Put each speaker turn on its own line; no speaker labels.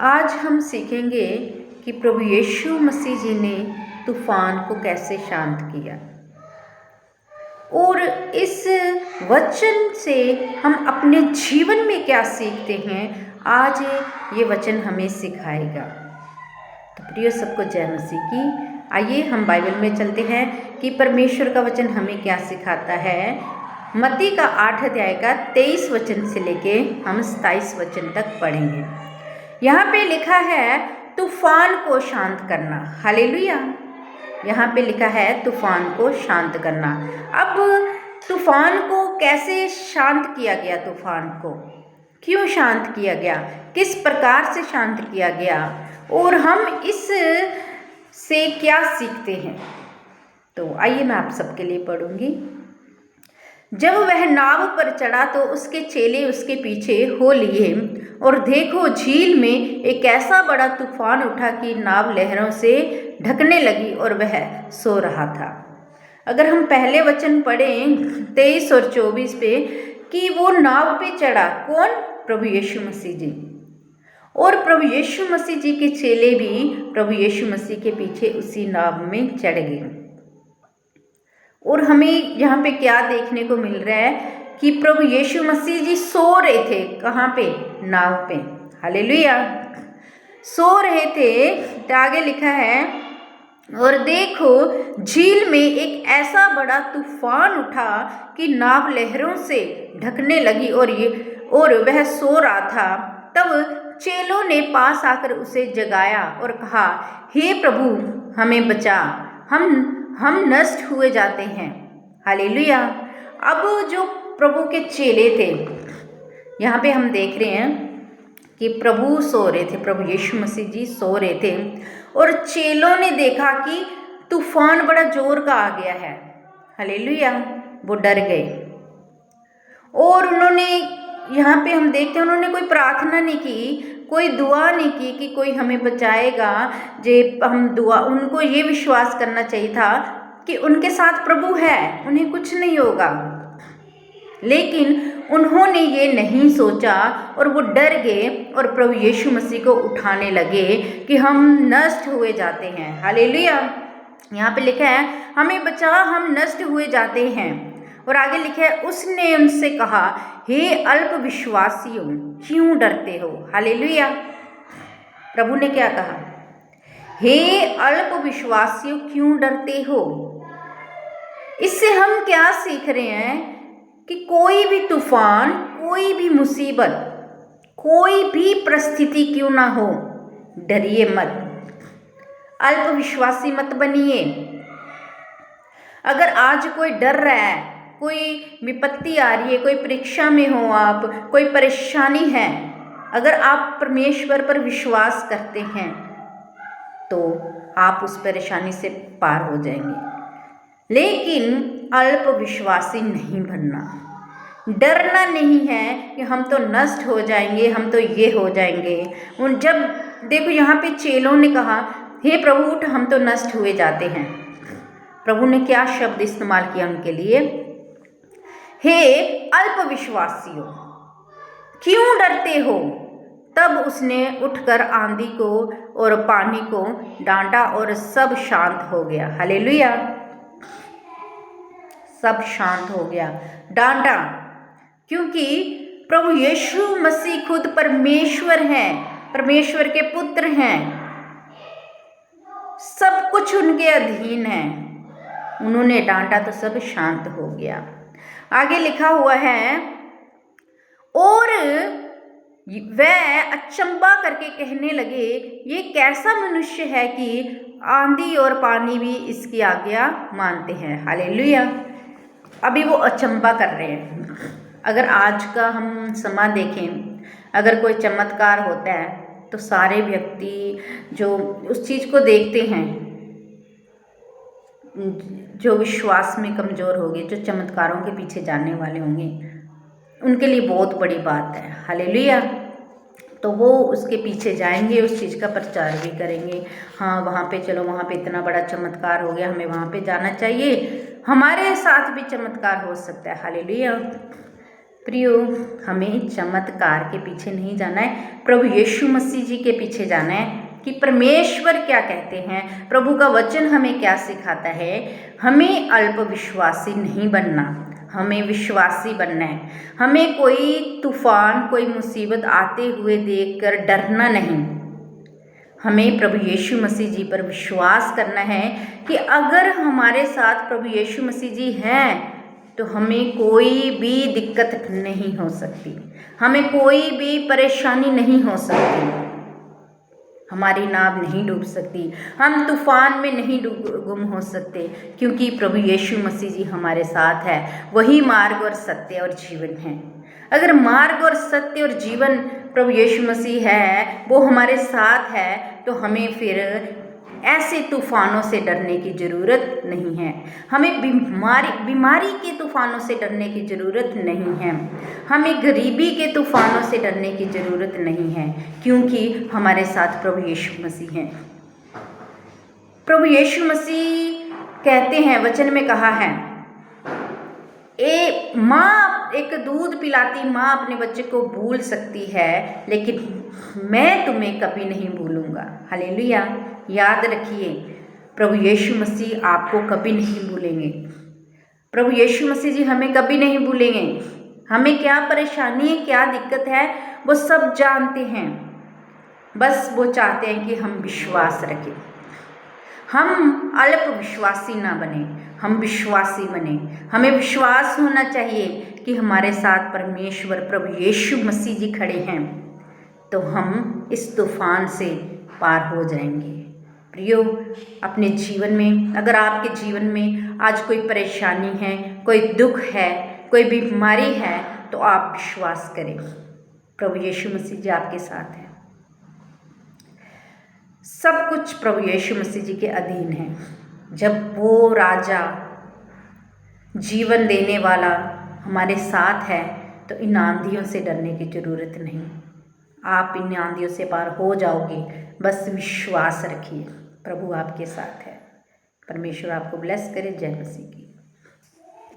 आज हम सीखेंगे कि प्रभु यीशु मसीह जी ने तूफान को कैसे शांत किया और इस वचन से हम अपने जीवन में क्या सीखते हैं। आज ये वचन हमें सिखाएगा। तो प्रिय सबको जय मसीह की। आइए हम बाइबल में चलते हैं कि परमेश्वर का वचन हमें क्या सिखाता है। मत्ती का 8 अध्याय का 23 वचन से लेके हम 27 वचन तक पढ़ेंगे। यहाँ पे लिखा है तूफान को शांत करना। हालेलुया। यहाँ पे लिखा है तूफान को शांत करना। अब तूफान को कैसे शांत किया गया, तूफान को क्यों शांत किया गया, किस प्रकार से शांत किया गया और हम इस से क्या सीखते हैं। तो आइए मैं आप सबके लिए पढ़ूंगी। जब वह नाव पर चढ़ा तो उसके चेले उसके पीछे हो लिए और देखो झील में एक ऐसा बड़ा तूफान उठा कि नाव लहरों से ढकने लगी और वह सो रहा था। अगर हम पहले वचन पढ़ें 23 और 24 पे कि वो नाव पे चढ़ा, कौन? प्रभु यीशु मसीह जी। और प्रभु यीशु मसीह जी के चेले भी प्रभु यीशु मसीह के पीछे उसी नाव में चढ़ गए। और हमें यहाँ पे क्या देखने को मिल रहा है कि प्रभु यीशु मसीह जी सो रहे थे। कहाँ पे? नाव पे। हालेलुया। सो रहे थे। तो आगे लिखा है और देखो झील में एक ऐसा बड़ा तूफान उठा कि नाव लहरों से ढकने लगी और वह सो रहा था। तब चेलों ने पास आकर उसे जगाया और कहा, हे प्रभु हमें बचा, हम नष्ट हुए जाते हैं। हालेलुया। अब जो प्रभु के चेले थे, यहाँ पे हम देख रहे हैं कि प्रभु सो रहे थे, प्रभु यीशु मसीह जी सो रहे थे और चेलों ने देखा कि तूफान बड़ा जोर का आ गया है। हालेलुया। वो डर गए और उन्होंने, यहाँ पे हम देखते हैं, उन्होंने कोई प्रार्थना नहीं की, कोई दुआ नहीं की कि कोई हमें बचाएगा। उनको ये विश्वास करना चाहिए था कि उनके साथ प्रभु है, उन्हें कुछ नहीं होगा। लेकिन उन्होंने ये नहीं सोचा और वो डर गए और प्रभु यीशु मसीह को उठाने लगे कि हम नष्ट हुए जाते हैं। हालेलुया। यहाँ पे लिखा है हमें बचा, हम नष्ट हुए जाते हैं। और आगे लिखा है उसने उनसे कहा, हे अल्प विश्वासियों क्यों डरते हो। हालेलुया। प्रभु ने क्या कहा? हे अल्प विश्वासियों क्यों डरते हो। इससे हम क्या सीख रहे हैं कि कोई भी तूफान, कोई भी मुसीबत, कोई भी परिस्थिति क्यों ना हो, डरिए मत, अल्प विश्वासी मत बनिए। अगर आज कोई डर रहा है, कोई विपत्ति आ रही है, कोई परीक्षा में हो आप, कोई परेशानी है, अगर आप परमेश्वर पर विश्वास करते हैं तो आप उस परेशानी से पार हो जाएंगे। लेकिन अल्प विश्वासी नहीं बनना। डरना नहीं है कि हम तो नष्ट हो जाएंगे, हम तो ये हो जाएंगे। जब देखो यहाँ पे चेलों ने कहा, हे प्रभु उठ, हम तो नष्ट हुए जाते हैं। प्रभु ने क्या शब्द इस्तेमाल किया उनके लिए? हे अल्प विश्वासियों क्यों डरते हो। तब उसने उठकर आंधी को और पानी को डांटा और सब शांत हो गया। हालेलुया। सब शांत हो गया। डांटा क्योंकि प्रभु यीशु मसीह खुद परमेश्वर हैं, परमेश्वर के पुत्र हैं, सब कुछ उनके अधीन है। उन्होंने डांटा तो सब शांत हो गया। आगे लिखा हुआ है और वह अचंभा करके कहने लगे, ये कैसा मनुष्य है कि आंधी और पानी भी इसकी आज्ञा मानते हैं। हालेलुया। अभी वो अचंभा कर रहे हैं। अगर आज का हम समा देखें, अगर कोई चमत्कार होता है तो सारे व्यक्ति जो उस चीज़ को देखते हैं, जो विश्वास में कमज़ोर होंगे, जो चमत्कारों के पीछे जाने वाले होंगे, उनके लिए बहुत बड़ी बात है। हालेलुया। तो वो उसके पीछे जाएंगे, उस चीज़ का प्रचार भी करेंगे। हाँ वहाँ पे चलो, वहाँ पे इतना बड़ा चमत्कार हो गया, हमें वहाँ पे जाना चाहिए, हमारे साथ भी चमत्कार हो सकता है। हालेलुया। प्रियो, हमें चमत्कार के पीछे नहीं जाना है, प्रभु यीशु मसीह जी के पीछे जाना है कि परमेश्वर क्या कहते हैं, प्रभु का वचन हमें क्या सिखाता है। हमें अल्प विश्वासी नहीं बनना, हमें विश्वासी बनना है। हमें कोई तूफान, कोई मुसीबत आते हुए देखकर डरना नहीं। हमें प्रभु यीशु मसीह जी पर विश्वास करना है कि अगर हमारे साथ प्रभु यीशु मसीह जी हैं तो हमें कोई भी दिक्कत नहीं हो सकती, हमें कोई भी परेशानी नहीं हो सकती, हमारी नाव नहीं डूब सकती, हम तूफान में नहीं गुम हो सकते, क्योंकि प्रभु यीशु मसीह जी हमारे साथ है। वही मार्ग और सत्य और जीवन है। अगर मार्ग और सत्य और जीवन प्रभु यीशु मसीह है, वो हमारे साथ है, तो हमें फिर ऐसे तूफानों से डरने की ज़रूरत नहीं है। हमें बीमारी के तूफानों से डरने की ज़रूरत नहीं है। हमें गरीबी के तूफानों से डरने की ज़रूरत नहीं है, क्योंकि हमारे साथ प्रभु यीशु मसीह हैं। प्रभु यीशु मसीह कहते हैं, वचन में कहा है, एक दूध पिलाती माँ अपने बच्चे को भूल सकती है, लेकिन मैं तुम्हें कभी नहीं भूलूंगा। हालेलुया। याद रखिए, प्रभु यीशु मसीह आपको कभी नहीं भूलेंगे। प्रभु यीशु मसीह जी हमें कभी नहीं भूलेंगे। हमें क्या परेशानी है, क्या दिक्कत है, वो सब जानते हैं। बस वो चाहते हैं कि हम विश्वास रखें, हम अल्प विश्वासी ना बने, हम विश्वासी बने। हमें विश्वास होना चाहिए कि हमारे साथ परमेश्वर प्रभु यीशु मसीह जी खड़े हैं, तो हम इस तूफान से पार हो जाएंगे। प्रियो, अपने जीवन में, अगर आपके जीवन में आज कोई परेशानी है, कोई दुख है, कोई बीमारी है, तो आप विश्वास करें, प्रभु यीशु मसीह जी आपके साथ हैं। सब कुछ प्रभु यीशु मसीह जी के अधीन है। जब वो राजा, जीवन देने वाला हमारे साथ है, तो इन आंधियों से डरने की ज़रूरत नहीं। आप इन आंधियों से पार हो जाओगे, बस विश्वास रखिए, प्रभु आपके साथ है। परमेश्वर आपको ब्लेस करे। जय मसीह की।